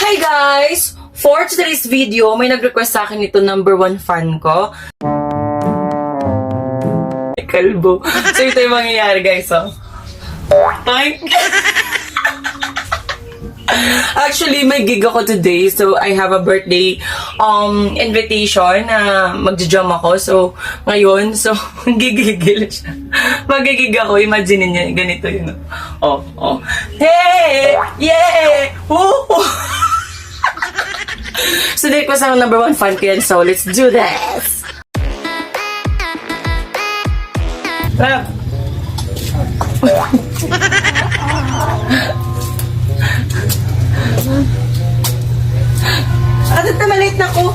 Hi guys! For today's video, may nag-request sa akin ito, #1 fan ko. Kalbo. So ito yung mangyayari guys, oh. Ay! Actually, may gig ako today. So, I have a birthday invitation na magja-jam ako. So, ngayon, gigigil siya. Magigig ako. Imagine niyo, ganito yun. Oh, oh. Hey! Yeah! Woo! So, request ang #1 fan ko yan. So, let's do this! Love! Agad na maliit na ko.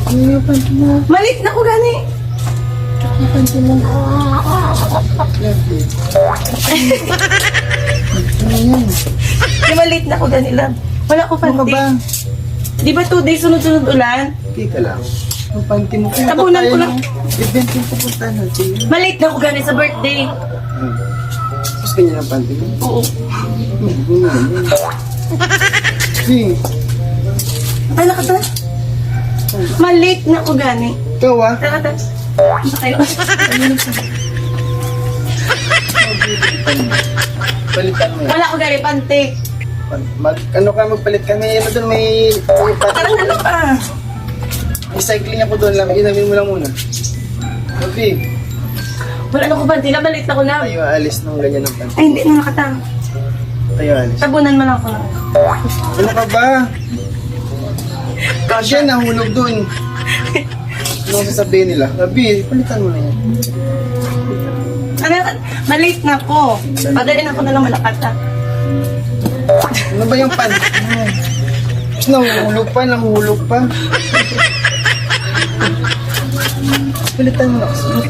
Maliit na ko gani. Di maliit na ko gani lang. Wala ko panty. Di ba 2 days sunod-sunod ulan? Hindi ka lang. Ang panty mo. Tabunan ko lang. Event yung pupunta natin. Maliit na ko gani sa birthday. Tapos ganyan ang panty mo. Oo. Hey, Ano ka ta? Maliit na ko gani. ikaw ah. Ano ka ta? Ano kayo? Palitan mo yan. Wala ko gani panty. Ano ka magpalit ka? May ano doon, may Parang ano ka? may cycling ako doon lang. Inamin mo lang muna. Okay. Wala na ko panty. Maliit na ko na. Tayo alis ng ganyan ng panty. Ay, hindi na nakata. Tayo alis. Tabunan mo lang ako. Ano ka ba? Kasi nahulog doon. Ano ang sasabihin nila? Gabi, palitan mo na yan. Ano, maliit na ko. Padalhin ako na lang malakat ha. Ano ba yung panty mo? Nahulog pa. Palitan mo na kasi.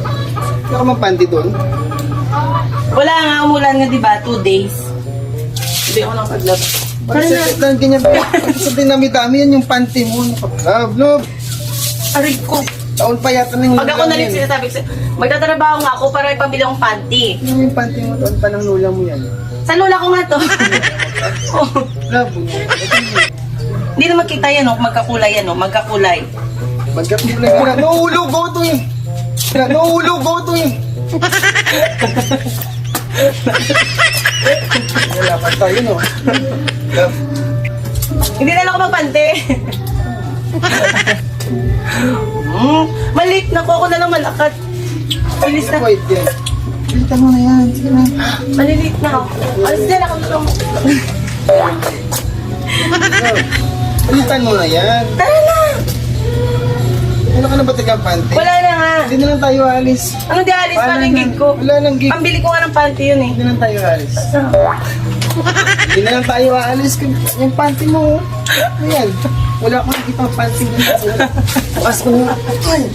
Ano ka magpanty doon? Wala nga, umulan nga diba, 2 days. Hindi ako nang paglabas. Bakit sa ganyan ba? Sa dinami-dami yan yung panty mo. Love. Aray ko. Taon pa yata na yung Pag ako nalit sinasabi ko, magtatrabaho nga ako para ipambili akong panty. Ano yung panty mo? Taon pa ng lula mo yan. Sa lola ko nga to. Oh, Love. hindi na makita yan, oh. Magkakulay yan, oh. Magkakulay. Magkakulay ko na. Nahulog ko ito eh. Nahulog ko ito eh. Wala pa tayo no. Love. Hindi na lang ako magpanty. Maliit na ko, ako na lang malakat. Alis na. Wait yan. Pilitan mo na yan. Sige na. Maliliit na ako. Alis na lang ako. Love. Pilitan mo na yan. Tara na. Ano ka na ba tagang panty? Wala na nga. Hindi na lang tayo alis. Ano di alis? Paano yung gig ko? Wala nang gig. Pambili ko nga ng panty yun eh. Hindi na lang tayo alis. Hindi na lang tayo aalis. Yung panty mo. Ayan. Wala akong nakikita ang panty mo. Bukas ko na. Ay.